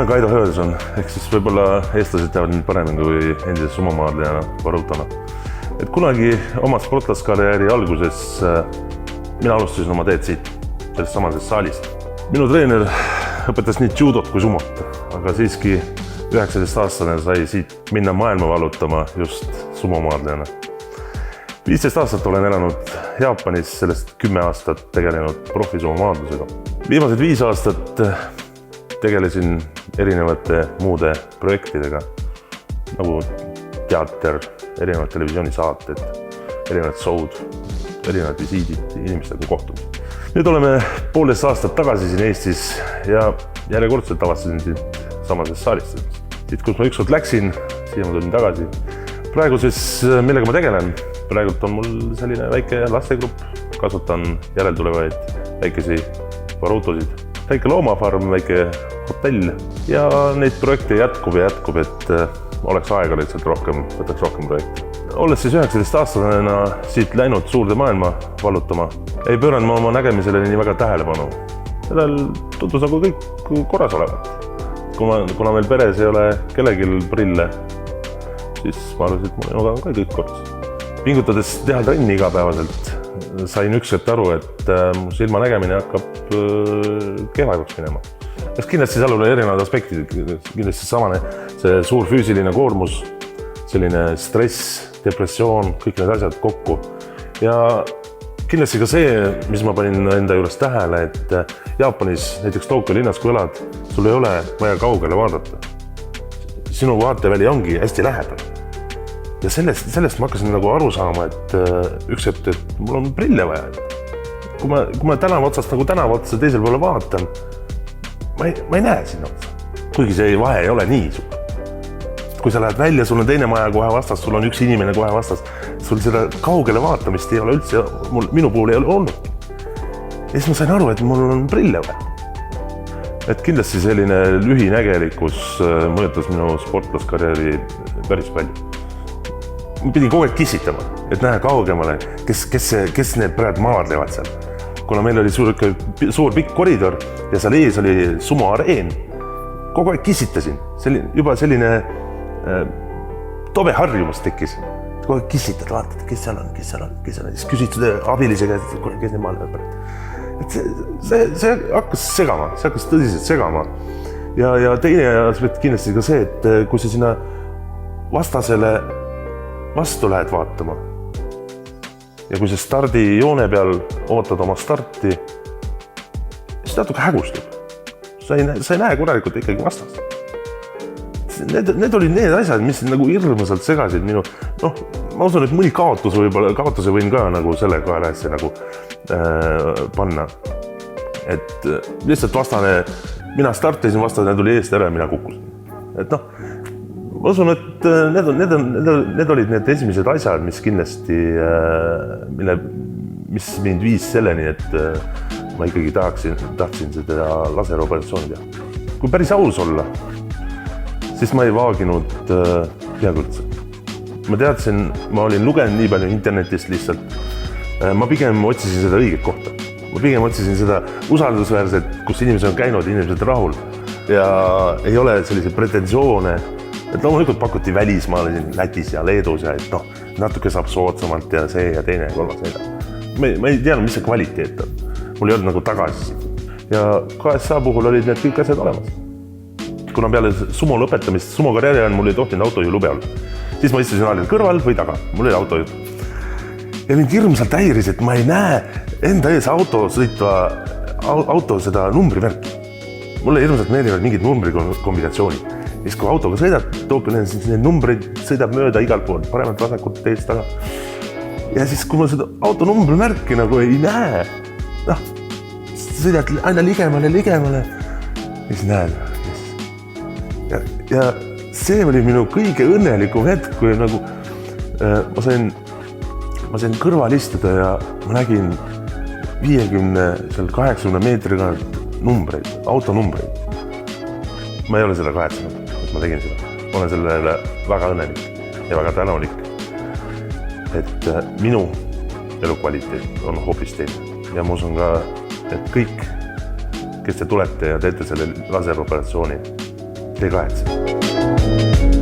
olen Kaido Höölson, ehk siis võib-olla eestlased teavad mind paremini kui endise sumamaadlejana Varutona. Et kunagi oma sportlaskarjääri alguses mina alustasin oma teed siit, sellest samasest saalist. Minu treener õpetas nii judot kui sumot, aga siiski 19-aastane sai siit minna maailma valutama just sumamaadlejana. 15 aastat olen elanud Jaapanis, sellest 10 aastat tegelenud profisumamaadlusega. Viimased 5 aastat tegelesin erinevate muude projektidega, nagu teater, erinevad televisioonisaated, erinevad show'd, erinevad visiidid, inimestega kohtumid. Nüüd oleme 1,5 aastat tagasi siin Eestis ja järjekordselt avastasin siit samasest saalist. Siit, kus ma ükskord läksin, siia ma tulin tagasi. Praegu siis, millega ma tegelen? Praegult on mul selline väike lastegrupp, kasutan järeltulevaid väikesi varutosid. Väike loomafarm, väike hotell ja neid projekte jätkub, et oleks aega lihtsalt rohkem, võtaks rohkem projekte. Olles siis 19-aastasena siit läinud suurde maailma valutama, ei pööranud ma oma nägemisele nii väga tähelepanu. Sellel tutvus nagu kõik korras olevat. Kuna meil peres ei ole kellegil prille, siis ma arvasin, et minuga on ka kõik korras. Pingutades teha trenni igapäevaselt, sain ükskord aru, et mu silmanägemine hakkab kehvaks minema. Kindlasti seal oli erinevad aspektid, kindlasti samane see suur füüsiline koormus, selline stress, depressioon, kõik need asjad kokku. Ja kindlasti ka see, mis ma panin enda juures tähele, et Jaapanis, näiteks Tokyo linnas, kui elad, sul ei ole vaja kaugele vaadata. Sinu vaateväli ongi hästi lähedal. Ja sellest ma hakkasin nagu aru saama, et ükskord, et mul on prille vaja. Kui ma tänava otsast nagu tänava otsa teisel poole vaatan, ma ei näe sinna otsa. Kuigi see vahe ei ole nii suur. Kui sa lähed välja, sul on teine maja kohe vastas, sul on üks inimene kohe vastas, sul seda kaugele vaatamist ei ole üldse, minu puhul ei ole olnud. Ja siis ma sain aru, et mul on prille vaja. Et kindlasti selline lühinägelikkus mõjutas minu sportlaskarjääri päris palju. Ma pidin kogu aeg kissitama, et näha kaugemale, kes need praegu maadlevad seal. Kuna meil oli suur pikk koridor ja seal ees oli sumo areen, kogu aeg kissitasin. Juba selline tobe harjumus tekkis. Kogu aeg kissitad, vaatad, kes seal on. Siis küsid abilise käest, kes need maadlevad praegu. See hakkas segama, see hakkas tõsiselt segama. Ja teine aspekt kindlasti ka see, et kui sa sinna vastasele vastu lähed vaatama ja kui sa stardijoone peal ootad oma starti, siis natuke hägustub. Sa ei näe korralikult ikkagi vastast. Need olid need asjad, mis nagu hirmusalt segasid minu. Ma usun, et mõni kaotuse võin ka nagu selle kaelesse nagu panna. Et lihtsalt vastane, mina startisin, vastane tuli eest ära ja mina kukkusin. Et ma usun, et need olid need esimesed asjad, mis kindlasti, mis mind viis selleni, et ma ikkagi tahtsin seda laseroperatsiooni teha. Kui päris aus olla, siis ma ei vaaginud peaaegu üldse. Ma teadsin, ma olin lugenud nii palju internetist lihtsalt. Ma pigem otsisin seda õiget kohta. Ma pigem otsisin seda usaldusväärset, kus inimesed on käinud, inimesed rahul ja ei ole selliseid pretensioone. Et loomulikult pakuti välismaal Lätis ja Leedus ja et natuke saab soodsamalt ja see ja teine ja kolmas näida. Ma ei teadnud, mis see kvaliteet on. Mul ei olnud nagu tagasisidet. Ja KSA puhul olid need kõik asjad olemas. Kuna peale sumo lõpetamist, sumo karjääri ajal mul ei tohtinud autojuhi lube olla. Siis ma istusin alati kõrval või taga. Mul oli autojuht. Ja mind hirmsalt häiris, et ma ei näe enda ees auto seda numbrimärki. Mulle hirmsalt meeldivad mingid numbrikombinatsioonid. Ja siis kui autoga sõidab, siis need numbrid sõidab mööda igalt poolt, paremalt vasakut teist taga. Ja siis kui ma seda auto numbrimärki nagu ei näe, sõidad aina ligemale, ja siis näed. Ja see oli minu kõige õnnelikum hetk, kui nagu ma sain kõrval istuda ja ma nägin 50-80 meetriga numbreid, autonumbreid. Ma ei ole seda kahetsenud, et ma tegin seda. Ma olen sellele väga õnnelik ja väga tänulik, et minu elukvaliteet on hoopis teine. Ja ma usun ka, et kõik, kes te tulete ja teete selle laseroperatsiooni, ei kahetse.